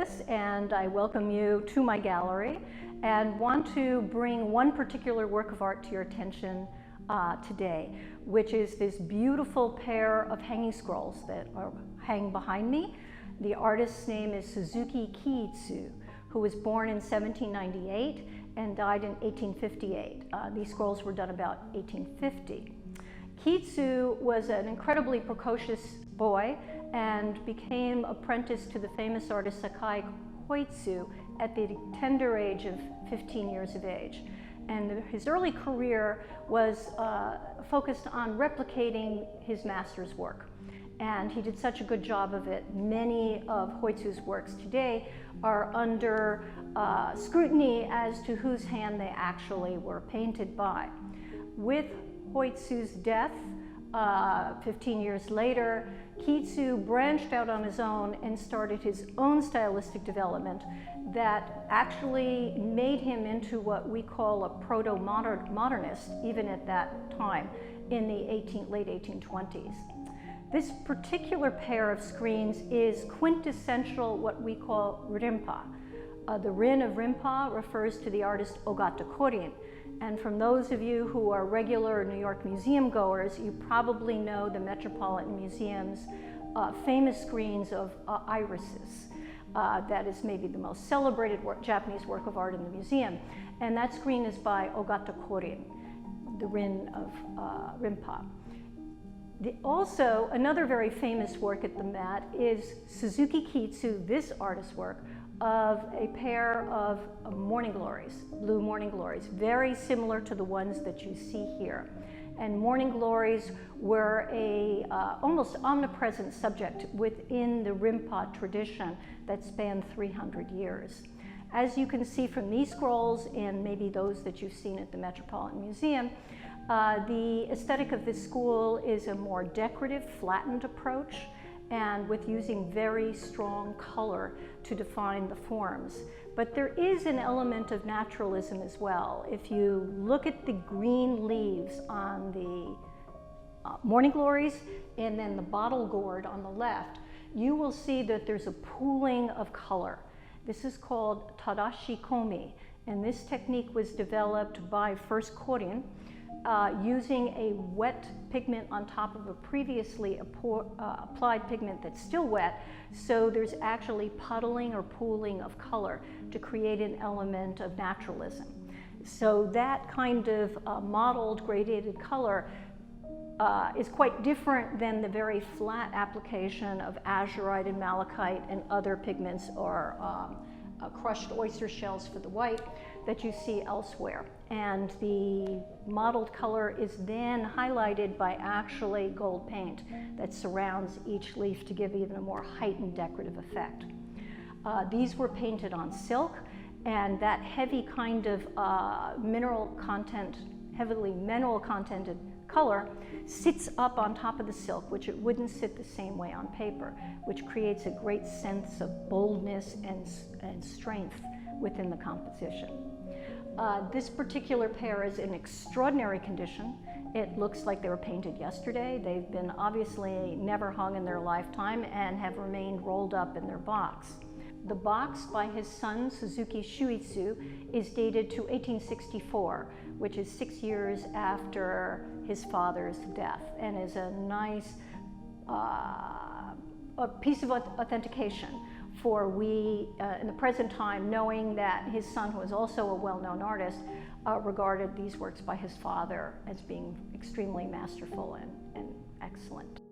Mirviss, and I welcome you to my gallery and want to bring one particular work of art to your attention today, which is this beautiful pair of hanging scrolls that hang behind me. The artist's name is Suzuki Kitsu, who was born in 1798 and died in 1858. These scrolls were done about 1850. Kitsu was an incredibly precocious boy and became apprenticed to the famous artist Sakai Koitsu at the tender age of 15 years of age. And his early career was focused on replicating his master's work. And he did such a good job of it. Many of Koitsu's works today are under scrutiny as to whose hand they actually were painted by. With Koitsu's death, 15 years later, Kitsu branched out on his own and started his own stylistic development that actually made him into what we call a proto-modernist, even at that time, in the late 1820s. This particular pair of screens is quintessential what we call Rimpa. The Rin of Rimpa refers to the artist Ogata Korin. And from those of you who are regular New York museum goers, you probably know the Metropolitan Museum's famous screens of irises. That is maybe the most celebrated Japanese work of art in the museum. And that screen is by Ogata Korin, the Rin of Rimpa. Also, another very famous work at the Met is Suzuki Kitsu, this artist's work, of a pair of morning glories, blue morning glories, very similar to the ones that you see here. And morning glories were a almost omnipresent subject within the Rimpa tradition that spanned 300 years. As you can see from these scrolls and maybe those that you've seen at the Metropolitan Museum, the aesthetic of this school is a more decorative, flattened approach, and with using very strong color to define the forms. But there is an element of naturalism as well. If you look at the green leaves on the morning glories and then the bottle gourd on the left, you will see that there's a pooling of color. This is called Tadashi komi, and this technique was developed by first Korin, using a wet pigment on top of a previously applied pigment that's still wet, so there's actually puddling or pooling of color to create an element of naturalism. So that kind of modeled gradated color is quite different than the very flat application of azurite and malachite and other pigments or crushed oyster shells for the white that you see elsewhere. And the mottled color is then highlighted by actually gold paint that surrounds each leaf to give even a more heightened decorative effect. These were painted on silk, and that heavy kind of heavily mineral contented color sits up on top of the silk, which it wouldn't sit the same way on paper, which creates a great sense of boldness and strength within the composition. This particular pair is in extraordinary condition. It looks like they were painted yesterday. They've been obviously never hung in their lifetime and have remained rolled up in their box. The box by his son, Suzuki Shuitsu, is dated to 1864, which is 6 years after his father's death, and is a nice a piece of authentication for we, in the present time, knowing that his son, who was also a well-known artist, regarded these works by his father as being extremely masterful and excellent.